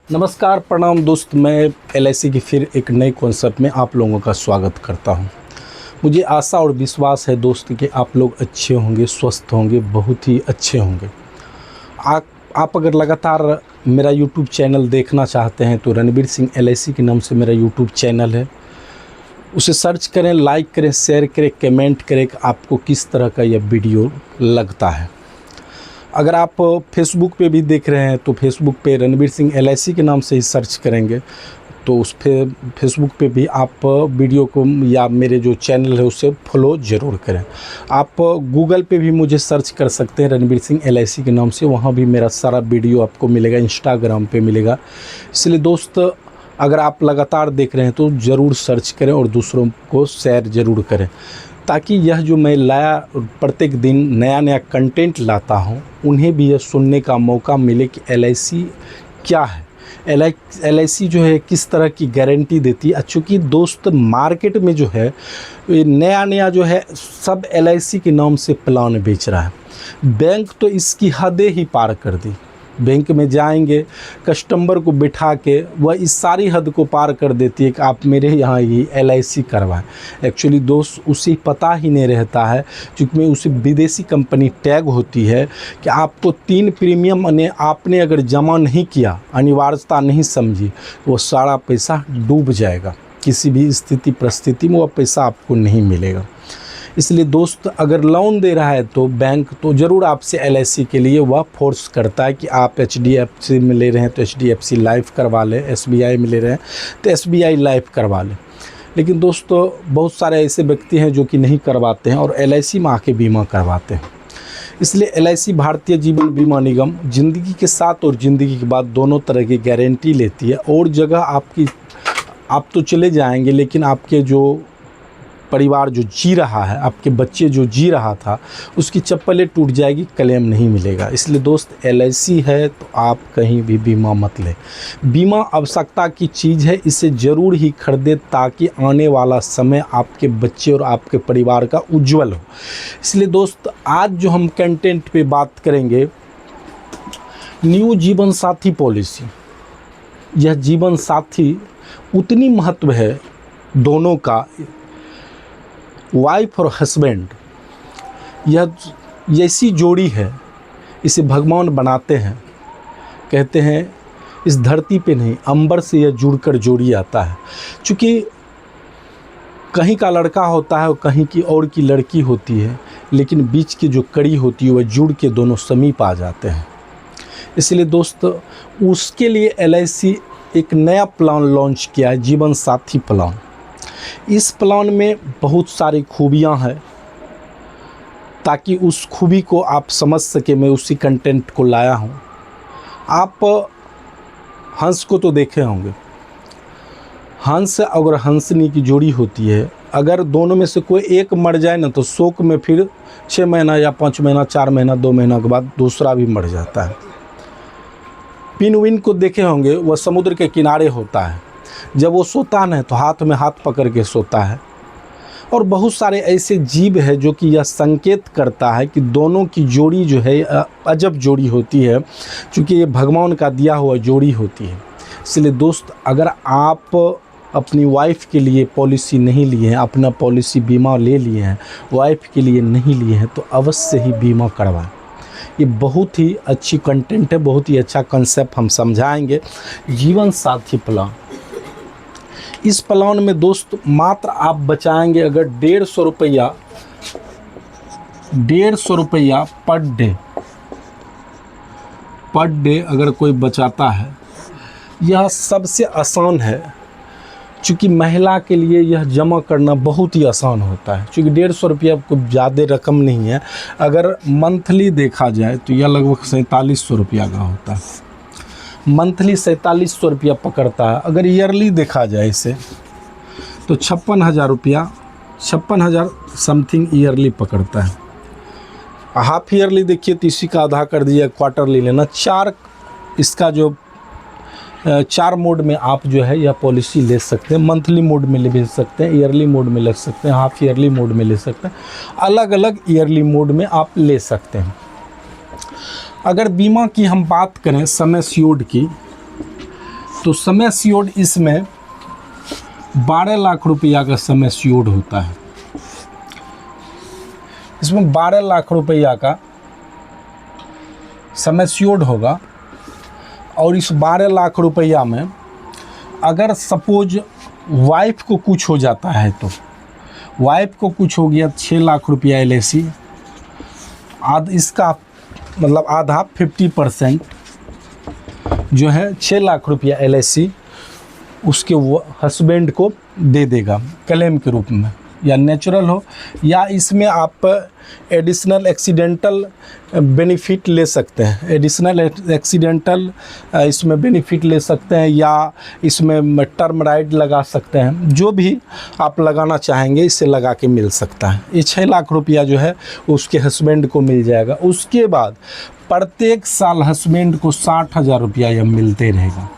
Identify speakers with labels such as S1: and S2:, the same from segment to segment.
S1: नमस्कार, प्रणाम दोस्त। मैं एलआईसी की फिर एक नए कॉन्सेप्ट में आप लोगों का स्वागत करता हूं। मुझे आशा और विश्वास है दोस्त कि आप लोग अच्छे होंगे, स्वस्थ होंगे, बहुत ही अच्छे होंगे। आप अगर लगातार मेरा यूट्यूब चैनल देखना चाहते हैं तो रणबीर सिंह एलआईसी के नाम से मेरा यूट्यूब चैनल है। उसे सर्च करें, लाइक करें, शेयर करें, कमेंट करें कि आपको किस तरह का यह वीडियो लगता है। अगर आप फेसबुक पे भी देख रहे हैं तो फेसबुक पे रणबीर सिंह एलआईसी के नाम से ही सर्च करेंगे तो उस पर फेसबुक पे भी आप वीडियो को या मेरे जो चैनल है उसे फॉलो ज़रूर करें। आप गूगल पे भी मुझे सर्च कर सकते हैं रणबीर सिंह एलआईसी के नाम से, वहाँ भी मेरा सारा वीडियो आपको मिलेगा, इंस्टाग्राम पे मिलेगा। इसलिए दोस्त, अगर आप लगातार देख रहे हैं तो ज़रूर सर्च करें और दूसरों को शेयर ज़रूर करें, ताकि यह जो मैं प्रत्येक दिन नया नया कंटेंट लाता हूं, उन्हें भी यह सुनने का मौका मिले कि एलआईसी क्या है, एलआईसी जो है किस तरह की गारंटी देती है। चूँकि दोस्त मार्केट में जो है नया नया जो है सब एलआईसी के नाम से प्लान बेच रहा है। बैंक तो इसकी हदें ही पार कर दी। बैंक में जाएंगे, कस्टमर को बिठा के वह इस सारी हद को पार कर देती है कि आप मेरे यहाँ ही एलआईसी करवाएं। एक्चुअली दोस्त उसे पता ही नहीं रहता है, क्योंकि उसे विदेशी कंपनी टैग होती है कि आपको 3 प्रीमियम आपने अगर जमा नहीं किया, अनिवार्यता नहीं समझी, वो सारा पैसा डूब जाएगा। किसी भी स्थिति परिस्थिति में वह पैसा आपको नहीं मिलेगा। इसलिए दोस्त, अगर लोन दे रहा है तो बैंक तो ज़रूर आपसे एलआईसी के लिए वह फोर्स करता है कि आप एचडीएफसी में ले रहे हैं तो एचडीएफसी लाइफ करवा लें, एसबीआई में ले रहे हैं तो एसबीआई लाइफ करवा लें। लेकिन दोस्तों, बहुत सारे ऐसे व्यक्ति हैं जो कि नहीं करवाते हैं और एलआईसी में आके बीमा करवाते हैं। इसलिए एलआईसी भारतीय जीवन बीमा निगम ज़िंदगी के साथ और ज़िंदगी के बाद दोनों तरह की गारंटी लेती है। और जगह आप तो चले जाएंगे, लेकिन आपके जो परिवार जो जी रहा है, आपके बच्चे जो जी रहा था, उसकी चप्पलें टूट जाएगी, क्लेम नहीं मिलेगा। इसलिए दोस्त, एलआईसी है तो आप कहीं भी बीमा मत लें। बीमा आवश्यकता की चीज़ है, इसे ज़रूर ही खरीदें ताकि आने वाला समय आपके बच्चे और आपके परिवार का उज्जवल हो। इसलिए दोस्त, आज जो हम कंटेंट पे बात करेंगे, न्यू जीवन साथी पॉलिसी। यह जीवन साथी उतनी महत्व है दोनों का, वाइफ और हस्बैंड, यह ऐसी जोड़ी है, इसे भगवान बनाते हैं। कहते हैं इस धरती पे नहीं, अंबर से यह जुड़कर जोड़ी आता है। क्योंकि कहीं का लड़का होता है और कहीं की और की लड़की होती है, लेकिन बीच की जो कड़ी होती है वह जुड़ के दोनों समीप आ जाते हैं। इसलिए दोस्त, उसके लिए एलआईसी एक नया प्लान लॉन्च किया है, जीवन साथी प्लान। इस प्लान में बहुत सारी खूबियां हैं, ताकि उस खूबी को आप समझ सके, मैं उसी कंटेंट को लाया हूं। आप हंस को तो देखे होंगे, हंस और हंसनी की जोड़ी होती है। अगर दोनों में से कोई एक मर जाए ना, तो शोक में फिर 6 महीना या 5 महीना, 4 महीना, 2 महीना के बाद दूसरा भी मर जाता है। पिंगुइन को देखे होंगे, वह समुद्र के किनारे होता है। जब वो सोता है तो हाथ में हाथ पकड़ के सोता है। और बहुत सारे ऐसे जीव हैं जो कि यह संकेत करता है कि दोनों की जोड़ी जो है अजब जोड़ी होती है, क्योंकि ये भगवान का दिया हुआ जोड़ी होती है। इसलिए दोस्त, अगर आप अपनी वाइफ के लिए पॉलिसी नहीं लिए हैं, अपना पॉलिसी बीमा ले लिए हैं, वाइफ के लिए नहीं लिए हैं, तो अवश्य ही बीमा करवाएं। ये बहुत ही अच्छी कंटेंट है, बहुत ही अच्छा कंसेप्ट हम समझाएंगे। जीवन साथी प्लान, इस प्लान में दोस्त मात्र आप बचाएंगे अगर 150 रुपया पर डे अगर कोई बचाता है। यह सबसे आसान है, क्योंकि महिला के लिए यह जमा करना बहुत ही आसान होता है, क्योंकि 150 रुपया कोई ज़्यादा रकम नहीं है। अगर मंथली देखा जाए तो यह लगभग 4700 रुपया का होता है। मंथली 4700 रुपया पकड़ता है। अगर ईयरली देखा जाए इसे तो 56,000 समथिंग ईयरली पकड़ता है। हाफ ईयरली देखिए तो इसी का आधा कर दीजिए, क्वार्टरली लेना। इसका जो 4 मोड में आप जो है यह पॉलिसी ले सकते हैं। मंथली मोड में ले सकते हैं, ईयरली मोड में ले सकते हैं, हाफ ईयरली मोड में ले सकते हैं, अलग अलग ईयरली मोड में आप ले सकते हैं। अगर बीमा की हम बात करें समय स्योर्ड की, तो सम एश्योर्ड इसमें 12 लाख रुपया का सम एश्योर्ड होता है। इसमें 12 लाख रुपया का सम एश्योर्ड होगा और इस 12 लाख रुपया में अगर सपोज वाइफ को कुछ हो जाता है तो वाइफ को कुछ हो गया 6 लाख रुपया LIC इसका मतलब आधा 50% जो है 6 लाख रुपया LIC उसके हस्बैंड को दे देगा क्लेम के रूप में, या नेचुरल हो या इसमें आप एडिशनल एक्सीडेंटल बेनिफिट ले सकते हैं। एडिशनल एक्सीडेंटल इसमें बेनिफिट ले सकते हैं या इसमें टर्म राइट लगा सकते हैं, जो भी आप लगाना चाहेंगे इससे लगा के मिल सकता है। ये 6 लाख रुपया जो है उसके हस्बैंड को मिल जाएगा। उसके बाद प्रत्येक साल हस्बैंड को 60,000 रुपया यह मिलते रहेगा।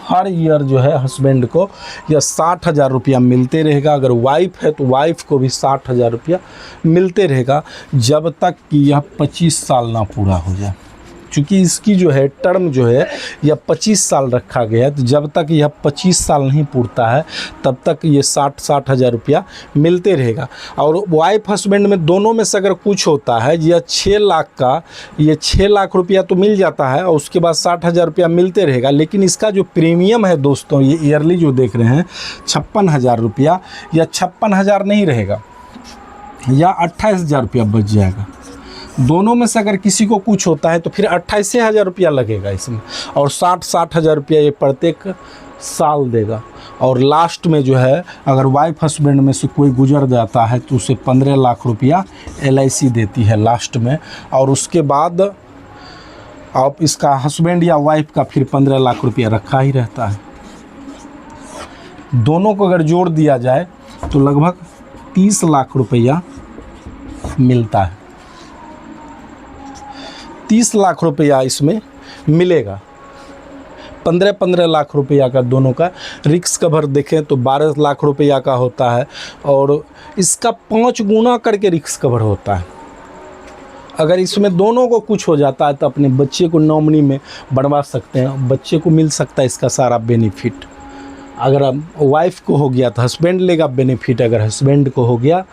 S1: हर ईयर जो है हस्बैंड को यह 60,000 रुपया मिलते रहेगा। अगर वाइफ है तो वाइफ को भी 60,000 रुपया मिलते रहेगा जब तक कि यह 25 साल ना पूरा हो जाए। चूँकि इसकी जो है टर्म जो है यह 25 साल रखा गया है, तो जब तक यह 25 साल नहीं पूरता है तब तक ये 60,000 रुपया मिलते रहेगा। और वाइफ हस्बैंड में दोनों में से अगर कुछ होता है यह 6 लाख का ये 6 लाख रुपया तो मिल जाता है और उसके बाद 60,000 रुपया मिलते रहेगा। लेकिन इसका जो प्रीमियम है दोस्तों, ये ईयरली जो देख रहे हैं 56,000 रुपया, या 56,000 नहीं रहेगा या 28,000 रुपया बच जाएगा। दोनों में से अगर किसी को कुछ होता है तो फिर 28,000 रुपया लगेगा इसमें, और 60,000 रुपया ये प्रत्येक साल देगा। और लास्ट में जो है अगर वाइफ हस्बैंड में से कोई गुजर जाता है तो उसे 15 लाख रुपया LIC देती है लास्ट में, और उसके बाद आप इसका हस्बैंड या वाइफ का फिर 15 लाख रुपया रखा ही रहता है। दोनों को अगर जोड़ दिया जाए तो लगभग 30 लाख रुपया मिलता है। 30 लाख रुपया इसमें मिलेगा। 15-15 लाख रुपया का दोनों का रिस्क कवर देखें तो 12 लाख रुपया का होता है, और इसका 5 गुना करके रिस्क कवर होता है। अगर इसमें दोनों को कुछ हो जाता है तो अपने बच्चे को नॉमिनी में बनवा सकते हैं, बच्चे को मिल सकता है इसका सारा बेनिफिट। अगर वाइफ को हो गया तो हस्बैंड लेगा बेनिफिट, अगर हस्बैंड को हो गया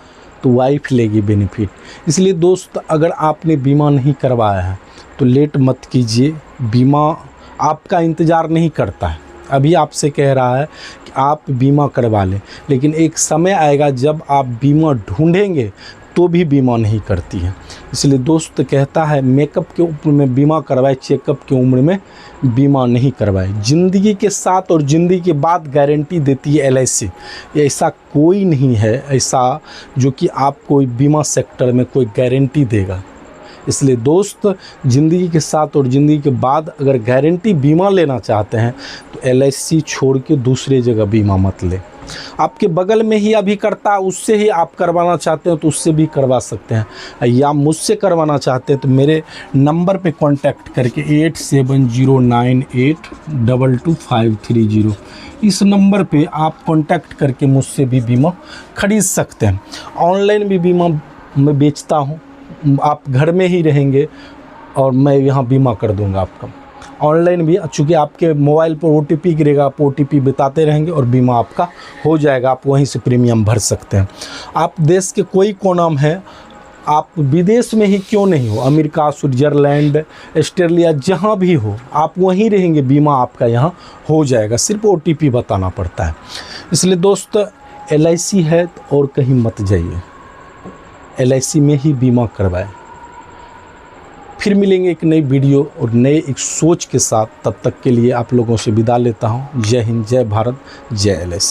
S1: तो वाइफ लेगी बेनिफिट। इसलिए दोस्त, अगर आपने बीमा नहीं करवाया है तो लेट मत कीजिए। बीमा आपका इंतज़ार नहीं करता है। अभी आपसे कह रहा है कि आप बीमा करवा लें, लेकिन एक समय आएगा जब आप बीमा ढूंढेंगे तो भी बीमा नहीं करती है। इसलिए दोस्त कहता है मेकअप के उम्र में बीमा करवाए, चेकअप की उम्र में बीमा नहीं करवाए। ज़िंदगी के साथ और ज़िंदगी के बाद गारंटी देती है LIC। ऐसा कोई नहीं है ऐसा जो कि आपको बीमा सेक्टर में कोई गारंटी देगा। इसलिए दोस्त, ज़िंदगी के साथ और ज़िंदगी के बाद अगर गारंटी बीमा लेना चाहते हैं तो LIC छोड़ के दूसरे जगह बीमा मत ले। आपके बगल में ही अभी करता, उससे ही आप करवाना चाहते हो तो उससे भी करवा सकते हैं, या मुझसे करवाना चाहते हैं तो मेरे नंबर पे कांटेक्ट करके 8709822530 इस नंबर पे आप कांटेक्ट करके मुझसे भी बीमा खरीद सकते हैं। ऑनलाइन भी बीमा मैं बेचता हूँ, आप घर में ही रहेंगे और मैं यहाँ बीमा कर दूँगा आपका। ऑनलाइन भी, चूँकि आपके मोबाइल पर OTP गिरेगा, आप OTP बताते रहेंगे और बीमा आपका हो जाएगा। आप वहीं से प्रीमियम भर सकते हैं। आप देश के कोई कोना में हैं, आप विदेश में ही क्यों नहीं हो, अमेरिका, स्विट्ज़रलैंड, ऑस्ट्रेलिया, जहाँ भी हो आप वहीं रहेंगे, बीमा आपका यहाँ हो जाएगा। सिर्फ OTP बताना पड़ता है। इसलिए दोस्त, LIC है तो और कहीं मत जाइए, LIC में ही बीमा करवाएं। फिर मिलेंगे एक नई वीडियो और नए एक सोच के साथ। तब तक के लिए आप लोगों से विदा लेता हूँ। जय हिंद, जय भारत, जय LIC।